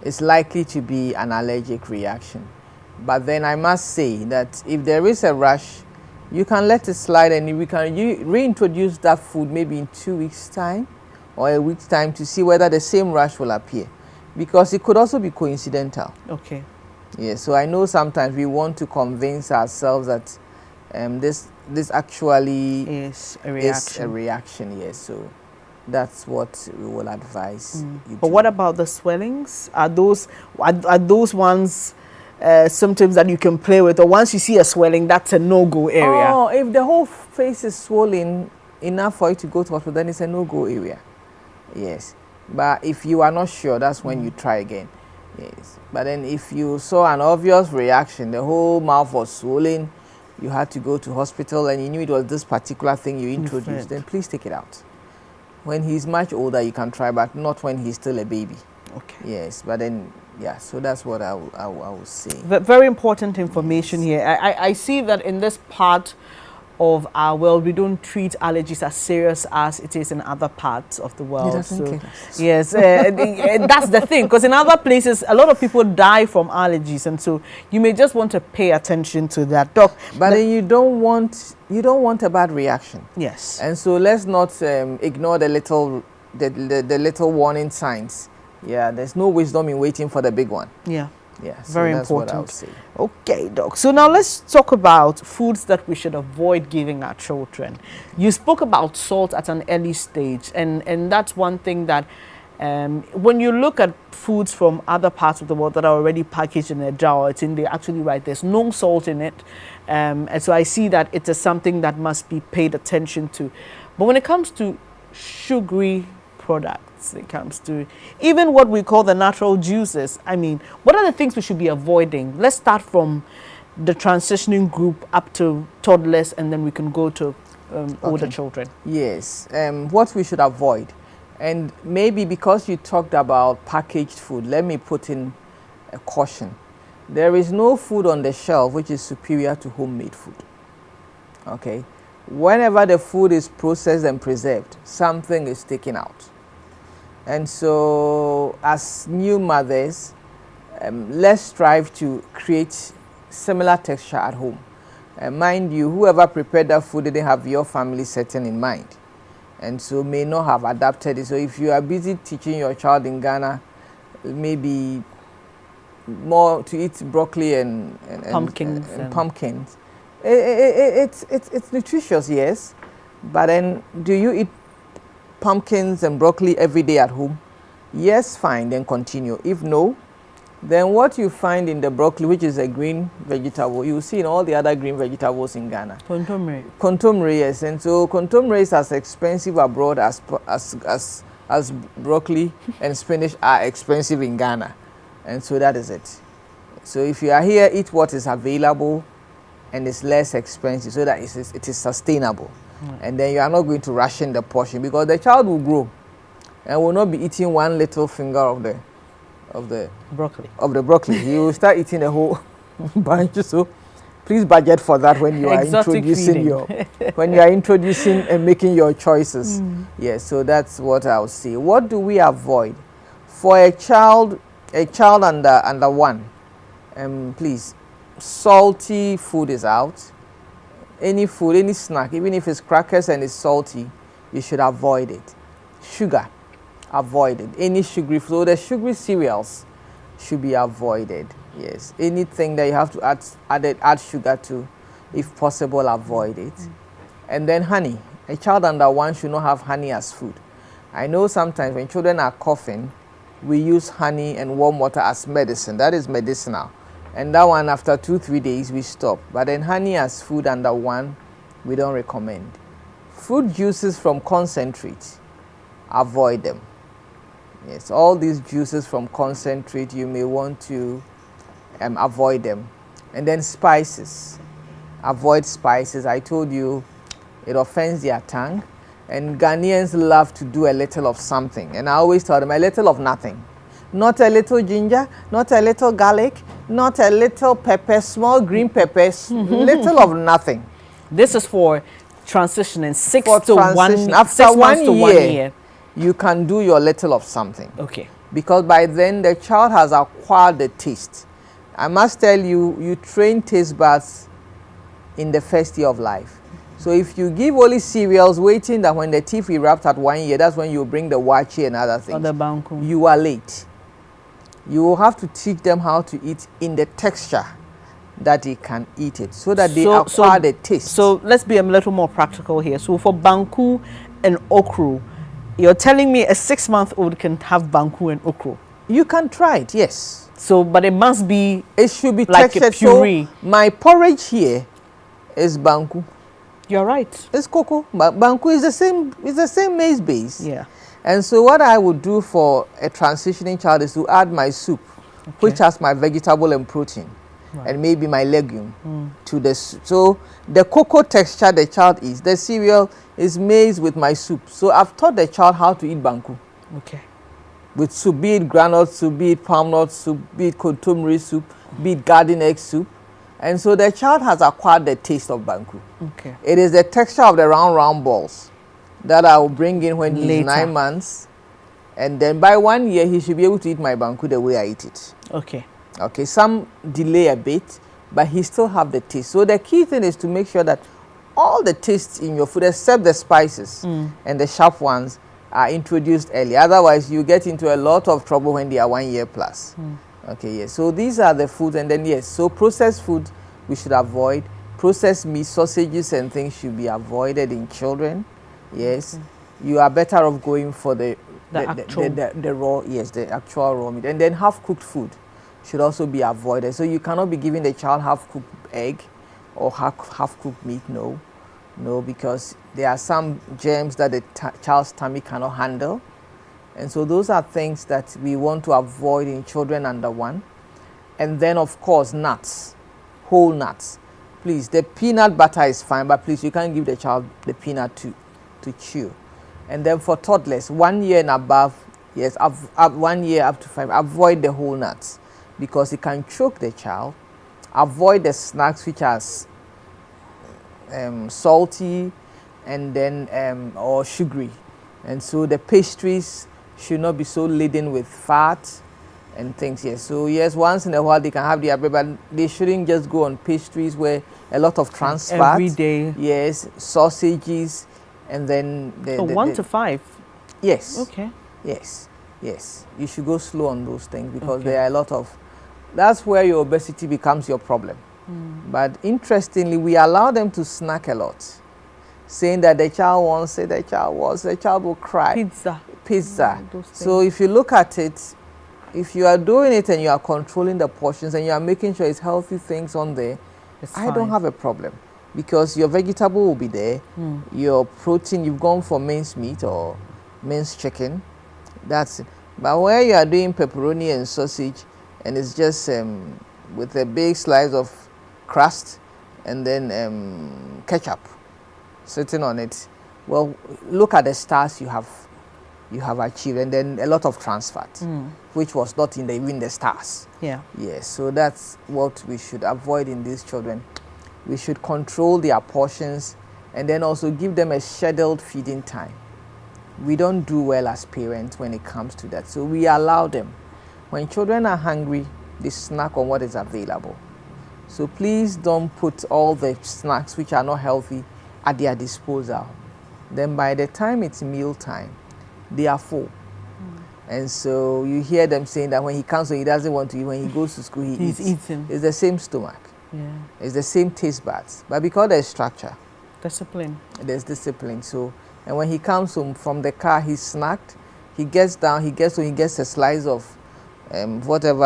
it's likely to be an allergic reaction. But then I must say that if there is a rash, you can let it slide and we can reintroduce that food maybe in 2 weeks' time or a week's time to see whether the same rash will appear, because it could also be coincidental. Okay. Yeah, so I know sometimes we want to convince ourselves that this actually is a reaction. Yes, so that's what we will advise you But do. what about the swellings? Are those ones symptoms that you can play with, or once you see a swelling, that's a no-go area? Oh, if the whole face is swollen enough for you to go to hospital, then it's a no-go area. Yes, but if you are not sure, that's when you try again. Yes, but then if you saw an obvious reaction, the whole mouth was swollen, you had to go to hospital, and you knew it was this particular thing you introduced, then please take it out. When he's much older, you can try, but not when he's still a baby. Okay. Yes, but then, yeah, so that's what I will say. Very important information here. I see that in this part of our world, we don't treat allergies as serious as it is in other parts of the world. Yes, that's the thing, because in other places, a lot of people die from allergies, and so you may just want to pay attention to that, Doc. But then you don't want a bad reaction. Yes. And so let's not ignore the little warning signs. Yeah, there's no wisdom in waiting for the big one. Yeah. Yeah, so very that's important. What I would say. Okay, Doc. So now let's talk about foods that we should avoid giving our children. You spoke about salt at an early stage, and that's one thing that when you look at foods from other parts of the world that are already packaged in a jar, it's in there actually right, there's no salt in it, and so I see that it is something that must be paid attention to. But when it comes to sugary products, it comes to even what we call the natural juices, I mean, what are the things we should be avoiding? Let's start from the transitioning group up to toddlers, and then we can go to older children. Yes, what we should avoid, and maybe because you talked about packaged food, let me put in a caution. There is no food on the shelf which is superior to homemade food. Okay, whenever the food is processed and preserved, something is taken out. And so as new mothers, let's strive to create similar texture at home. Mind you, whoever prepared that food didn't have your family setting in mind, and so may not have adapted it. So if you are busy teaching your child in Ghana, maybe more to eat broccoli and pumpkins, and pumpkins, it's nutritious, yes, but then do you eat pumpkins and broccoli every day at home? Yes, fine, then continue. If no, then what you find in the broccoli, which is a green vegetable, you see in all the other green vegetables in Ghana. Contomere. Contomere, yes. And so contomere is as expensive abroad as broccoli and spinach are expensive in Ghana. And so that is it. So if you are here, eat what is available and it's less expensive so that it is sustainable. And then you are not going to ration the portion, because the child will grow and will not be eating one little finger of the broccoli. He will start eating a whole bunch. So please budget for that when you are introducing and making your choices. Yes, so that's what I'll say. What do we avoid for a child under one? Please, salty food is out. Any food, any snack, even if it's crackers and it's salty, you should avoid it. Sugar, avoid it. Any sugary food, the sugary cereals should be avoided. Yes, anything that you have to add sugar to, if possible, avoid it. And then honey. A child under one should not have honey as food. I know sometimes when children are coughing, we use honey and warm water as medicine. That is medicinal. And that one, after 2-3 days, we stop. But then honey as food under one, we don't recommend. Fruit juices from concentrate, avoid them. Yes, all these juices from concentrate, you may want to avoid them. And then spices, avoid spices. I told you it offends their tongue. And Ghanaians love to do a little of something. And I always tell them a little of nothing. Not a little ginger, not a little garlic, not a little pepper, small green peppers, little of nothing. This is for transitioning After 1 year, you can do your little of something. Okay. Because by then the child has acquired the taste. I must tell you, you train taste buds in the first year of life. So if you give only cereals waiting that when the teeth erupt at 1 year, that's when you bring the wachi and other things. Or the banku. You are late. You will have to teach them how to eat in the texture that they can eat it, so that they acquire the taste. So let's be a little more practical here. So for banku and okro, you're telling me a 6-month-old can have banku and okro? You can try it, yes. So, but it must be. It should be like textured. A puree. So my porridge here is banku. You're right. It's cocoa, but banku is the same. It's the same maize base. Yeah. And so what I would do for a transitioning child is to add my soup, which has my vegetable and protein, and maybe my legume to the soup. So the cocoa texture the child eats, the cereal is maize with my soup. So I've taught the child how to eat banku. Okay. With soup, be it granite soup, be it palm nut soup, be it kontomire soup, be it garden egg soup. And so the child has acquired the taste of banku. Okay. It is the texture of the round balls that I will bring in when he's 9 months. And then by 1 year, he should be able to eat my banku the way I eat it. Okay. Okay, some delay a bit, but he still have the taste. So the key thing is to make sure that all the tastes in your food, except the spices and the sharp ones, are introduced early. Otherwise, you get into a lot of trouble when they are 1 year plus. Okay, yes. So these are the foods. And then, yes, so processed food we should avoid. Processed meat, sausages and things should be avoided in children. Yes, you are better off going for the raw, yes, the actual raw meat. And then half-cooked food should also be avoided. So you cannot be giving the child half-cooked egg or half-cooked meat, no, because there are some germs that the child's tummy cannot handle. And so those are things that we want to avoid in children under 1. And then, of course, nuts, whole nuts. Please, the peanut butter is fine, but please, you can't give the child the peanut to chew. And then for toddlers, 1 year and above, yes, 1 year up to 5, avoid the whole nuts because it can choke the child. Avoid the snacks which has salty and then or sugary, and so the pastries should not be so laden with fat and things. Yes, so yes, once in a while they can have the bread, but they shouldn't just go on pastries where a lot of trans fat. Every day. Yes, sausages, and then the 1 to 5. Yes. Okay. Yes. Yes. You should go slow on those things because Okay. there are a lot of. That's where your obesity becomes your problem. But interestingly, we allow them to snack a lot, saying that the child wants it, the child will cry. Pizza. So if you look at it, if you are doing it and you are controlling the portions and you are making sure it's healthy things on there, I don't have a problem because your vegetable will be there, your protein, you've gone for minced meat or minced chicken, that's it. But where you are doing pepperoni and sausage and it's just with a big slice of crust and then ketchup sitting on it, well, look at the stars you have achieved, and then a lot of trans fat, which was not in even the stars. Yeah. Yes, so that's what we should avoid in these children. We should control their portions and then also give them a scheduled feeding time. We don't do well as parents when it comes to that, so we allow them. When children are hungry, they snack on what is available. So please don't put all the snacks which are not healthy at their disposal. Then by the time it's meal time, they are full. And so you hear them saying that when he comes home, he doesn't want to eat. When he goes to school, he's eating. It's the same stomach. Yeah. It's the same taste buds. But because there's structure, Discipline. there's discipline. So, and when he comes home from the car, he's snacked. He gets down, he gets a slice of whatever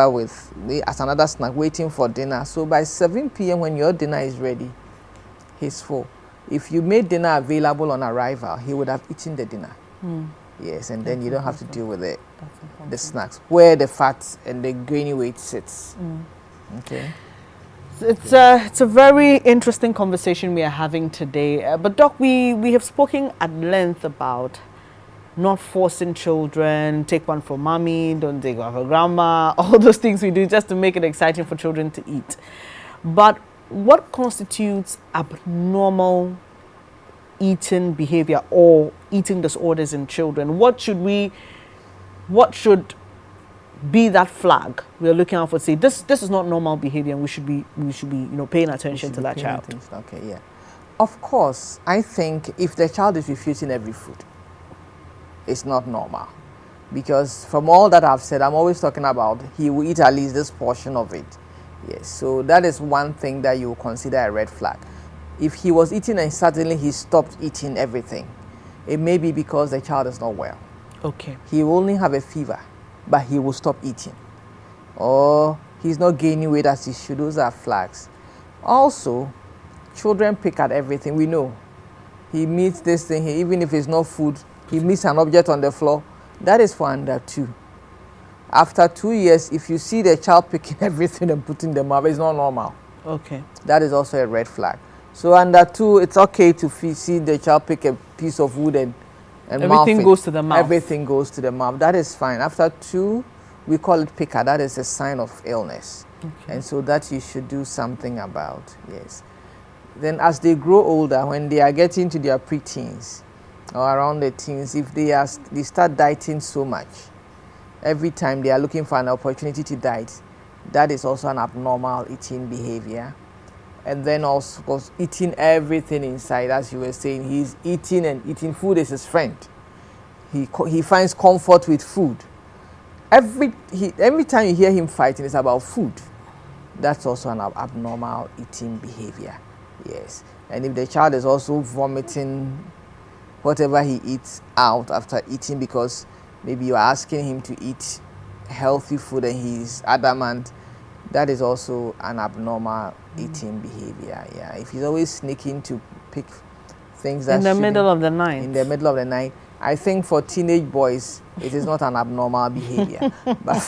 as another snack, waiting for dinner. So by 7 p.m. when your dinner is ready, he's full. If you made dinner available on arrival, he would have eaten the dinner. Yes, and then you don't have to deal with the snacks, where the fat and the grainy weight sits. Okay. It's a very interesting conversation we are having today. But Doc, we have spoken at length about not forcing children, take one for mommy, don't take one for grandma, all those things we do just to make it exciting for children to eat. But what constitutes abnormal eating behavior or eating disorders in children? What should be that flag we are looking out for? Say this is not normal behavior, and we should be paying attention to that child. Okay, yeah. Of course, I think if the child is refusing every food, it's not normal, because from all that I've said, I'm always talking about he will eat at least this portion of it. Yes, so that is one thing that you will consider a red flag. If he was eating and suddenly he stopped eating everything, it may be because the child is not well. Okay. He will only have a fever, but he will stop eating. Or he's not gaining weight as he should. Those are flags. Also, children pick at everything. We know. He meets this thing, even if it's not food, he meets an object on the floor. That is for under 2. After 2 years, if you see the child picking everything and putting them up, it's not normal. Okay. That is also a red flag. So under 2, it's okay to see the child pick a piece of wood and everything goes to the mouth. Everything goes to the mouth. That is fine. After 2, we call it picker. That is a sign of illness. Okay. And so that you should do something about. Yes. Then as they grow older, when they are getting to their preteens or around the teens, if they start dieting so much, every time they are looking for an opportunity to diet, that is also an abnormal eating behavior. And then also, of course, eating everything inside, as you were saying, he's eating and eating. Food is his friend. He finds comfort with food. Every time you hear him fighting, it's about food. That's also an abnormal eating behavior. Yes. And if the child is also vomiting whatever he eats out after eating, because maybe you are asking him to eat healthy food and he's adamant, that is also an abnormal eating behavior. Yeah, if he's always sneaking to pick things that in the middle of the night. In the middle of the night, I think for teenage boys it is not an abnormal behavior. But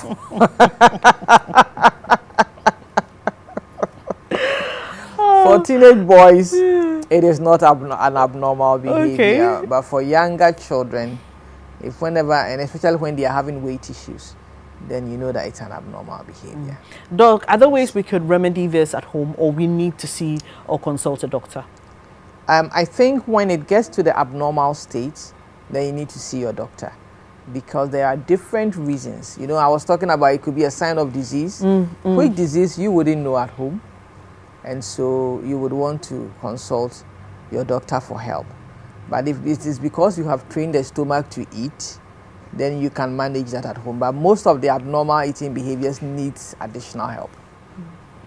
for teenage boys, it is not an abnormal behavior. Okay. But for younger children, and especially when they are having weight issues, then you know that it's an abnormal behavior. Doc, are there ways we could remedy this at home, or we need to see or consult a doctor? I think when it gets to the abnormal state, then you need to see your doctor, because there are different reasons. You know, I was talking about it could be a sign of disease. Which disease you wouldn't know at home, and so you would want to consult your doctor for help. But if it is because you have trained the stomach to eat, then you can manage that at home. But most of the abnormal eating behaviors needs additional help.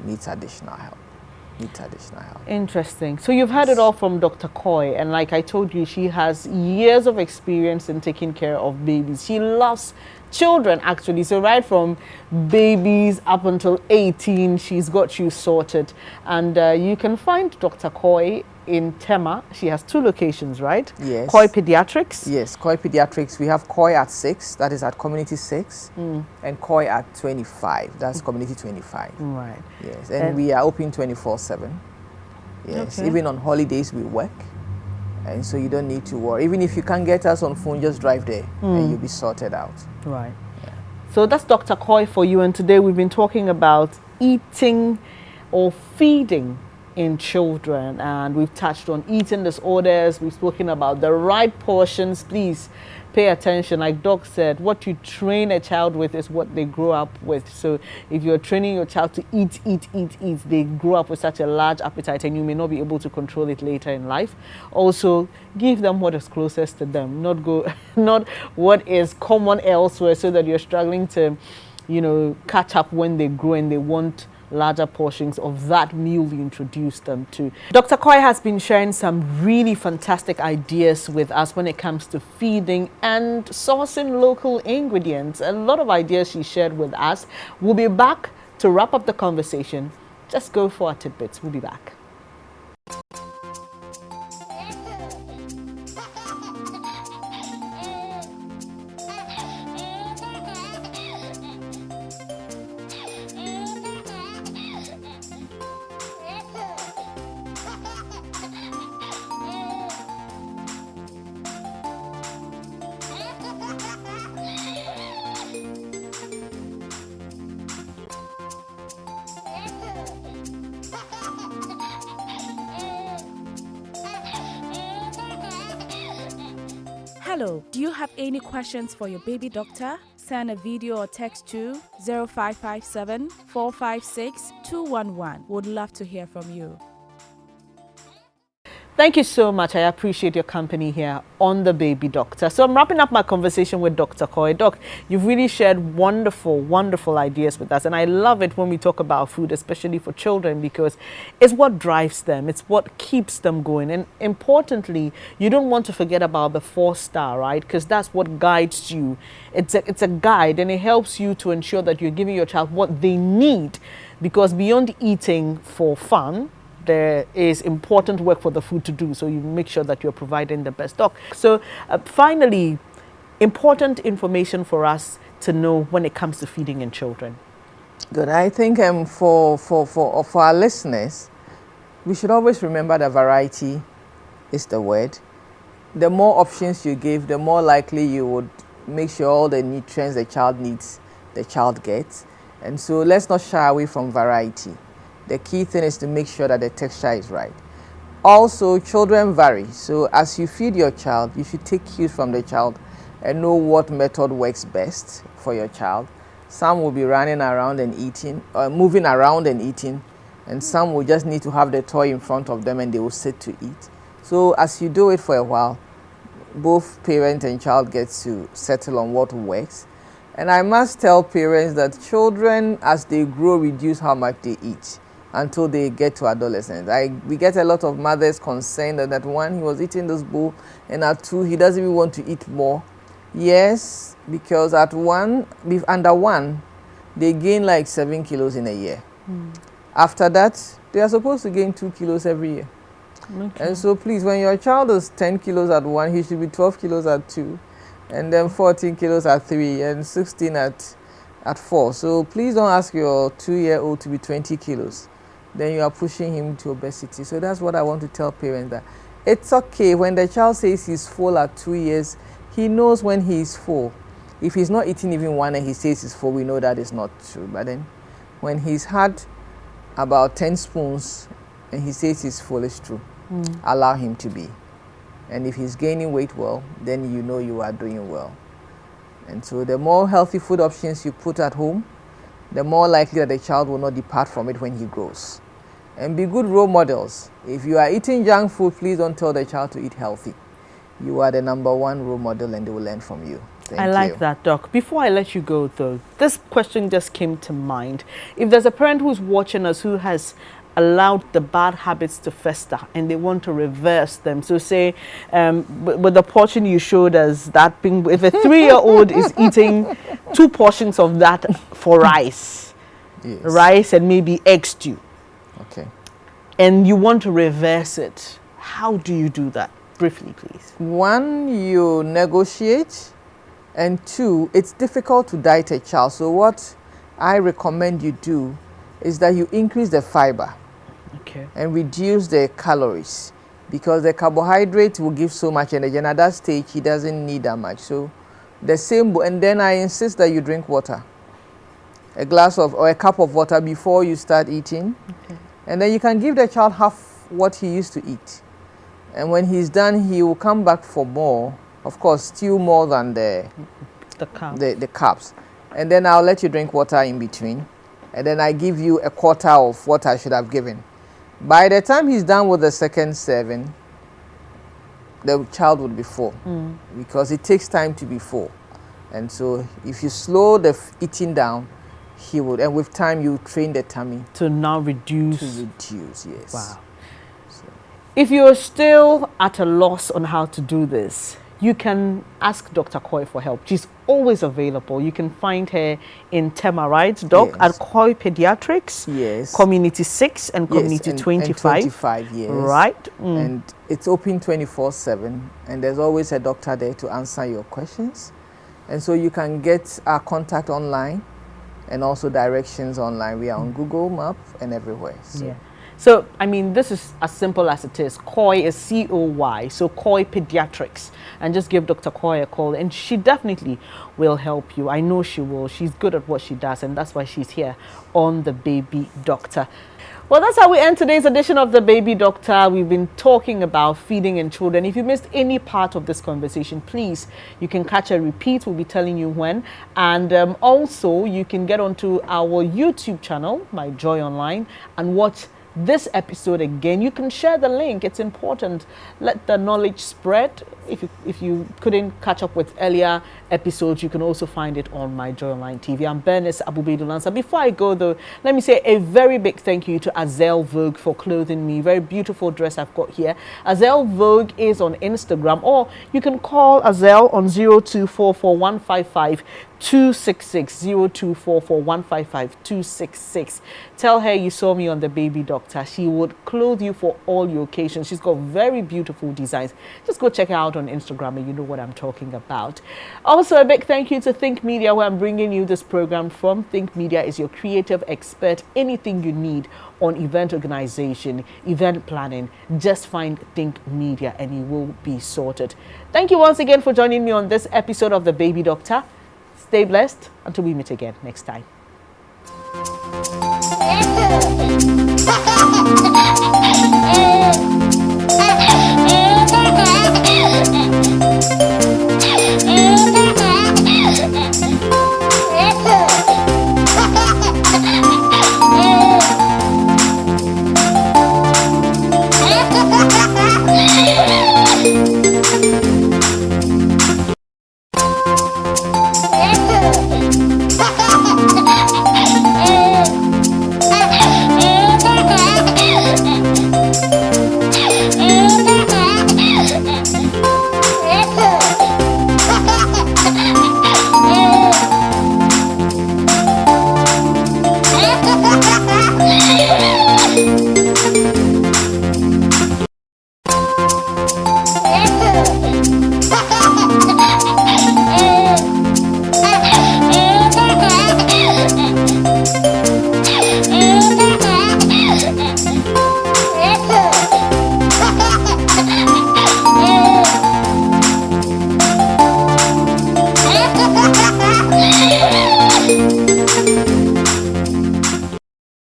Needs additional help. Interesting. So you've heard it all from Dr. Coy, and like I told you, she has years of experience in taking care of babies. She loves children, actually. So right from babies up until 18, she's got you sorted. And you can find Dr. Coy in Tema. She has 2 locations, right? Yes. Coy Pediatrics? Yes, Coy Pediatrics. We have Coy at 6, that is at Community 6, and Coy at 25, that's Community 25. Right. Yes, and we are open 24/7. Yes, Okay. even on holidays we work, and so you don't need to worry. Even if you can't get us on phone, just drive there and you'll be sorted out. Right. Yeah. So that's Dr. Coy for you, and today we've been talking about eating or feeding in children, and we've touched on eating disorders. We've spoken about the right portions. Please pay attention. Like Doc said, what you train a child with is what they grow up with. So if you're training your child to eat, they grow up with such a large appetite, and you may not be able to control it later in life. Also, give them what is closest to them, not what is common elsewhere, so that you're struggling to, you know, catch up when they grow and they want larger portions of that meal we introduced them to. Dr. Coy has been sharing some really fantastic ideas with us when it comes to feeding and sourcing local ingredients. A lot of ideas she shared with us. We'll be back to wrap up the conversation. Just go for our tidbits. We'll be back. Hello, do you have any questions for your baby doctor? Send a video or text to 0557 456 211. Would love to hear from you. Thank you so much. I appreciate your company here on The Baby Doctor. So I'm wrapping up my conversation with Dr. Coy. Doc, you've really shared wonderful, wonderful ideas with us. And I love it when we talk about food, especially for children, because it's what drives them. It's what keeps them going. And importantly, you don't want to forget about the 4-star, right? Because that's what guides you. It's a guide, and it helps you to ensure that you're giving your child what they need. Because beyond eating for fun, there is important work for the food to do, so you make sure that you're providing the best. Doc, so finally, important information for us to know when it comes to feeding in children. Good. I think for our listeners, we should always remember that variety is the word. The more options you give, the more likely you would make sure all the nutrients the child needs, the child gets. And so let's not shy away from variety. The key thing is to make sure that the texture is right. Also, children vary. So as you feed your child, you should take cues from the child and know what method works best for your child. Some will be running around and eating, or moving around and eating, and some will just need to have the toy in front of them and they will sit to eat. So as you do it for a while, both parent and child get to settle on what works. And I must tell parents that children, as they grow, reduce how much they eat until they get to adolescence. We get a lot of mothers concerned that at 1, he was eating this bowl, and at 2, he doesn't even want to eat more. Yes, because at 1, under 1, they gain like 7 kilos in a year. After that, they are supposed to gain 2 kilos every year. Okay. And so please, when your child is 10 kilos at 1, he should be 12 kilos at 2, and then 14 kilos at 3, and 16 at 4. So please don't ask your 2-year-old to be 20 kilos. Then you are pushing him to obesity. So that's what I want to tell parents, that it's okay when the child says he's full at 2 years, he knows when he's full. If he's not eating even 1 and he says he's full, we know that is not true. But then when he's had about 10 spoons and he says he's full, it's true. allow him to be. And if he's gaining weight well, then you know you are doing well. And so the more healthy food options you put at home, the more likely that the child will not depart from it when he grows. And be good role models. If you are eating junk food, please don't tell the child to eat healthy. You are the #1 role model and they will learn from you. Thank you. I like that, Doc. Before I let you go, though, this question just came to mind. If there's a parent who's watching us who has allowed the bad habits to fester and they want to reverse them, so say with the portion you showed us, that being, if a 3-year-old is eating 2 portions of that for rice, rice and maybe egg stew, okay, and you want to reverse it, how do you do that? Briefly, please. 1, you negotiate, and 2, it's difficult to diet a child. So what I recommend you do is that you increase the fiber, okay, and reduce the calories, because the carbohydrate will give so much energy, and at that stage he doesn't need that much. So the same, and then I insist that you drink water, a glass of or a cup of water before you start eating, okay, and then you can give the child half what he used to eat, and when he's done he will come back for more. Of course, still more than the carbs, and then I'll let you drink water in between, and then I give you a quarter of what I should have given. By the time he's done with the second serving, the child would be full, because it takes time to be full. And so if you slow the eating down, he would, and with time you train the tummy to now reduce. Yes. Wow. So. If you're still at a loss on how to do this, you can ask Dr. Koy for help. She's always available. You can find her in Tema, right, Doc? Yes. At Koy Pediatrics. Yes. Community 6 and Community and 25. 25, yes. Right. And it's open 24/7, and there's always a doctor there to answer your questions. And so you can get our contact online and also directions online. We are on Google Map and everywhere. So. Yeah. So, I mean, this is as simple as it is. Koy is C-O-Y, so Koy Pediatrics. And just give Dr. Koy a call, and she definitely will help you. I know she will. She's good at what she does, and that's why she's here on The Baby Doctor. Well, that's how we end today's edition of The Baby Doctor. We've been talking about feeding in children. If you missed any part of this conversation, please, you can catch a repeat. We'll be telling you when. And also, you can get onto our YouTube channel, My Joy Online, and watch this episode again. You can share the link. It's important. Let the knowledge spread. If you couldn't catch up with earlier episodes, you can also find it on My Joy Online TV. I'm Bernice Abubedu-Lansah. Before I go though, let me say a very big thank you to Azel Vogue for clothing me. Very beautiful dress I've got here. Azel Vogue is on Instagram, or you can call Azel on 0244 266 0244 266. Tell her you saw me on The Baby Doctor. She would clothe you for all your occasions. She's got very beautiful designs. Just go check her out on Instagram and you know what I'm talking about. Also, a big thank you to Think Media, where I'm bringing you this program from. Think Media is your creative expert. Anything you need on event organization, event planning, just find Think Media and you will be sorted. Thank you once again for joining me on this episode of The Baby Doctor. Stay blessed until we meet again next time.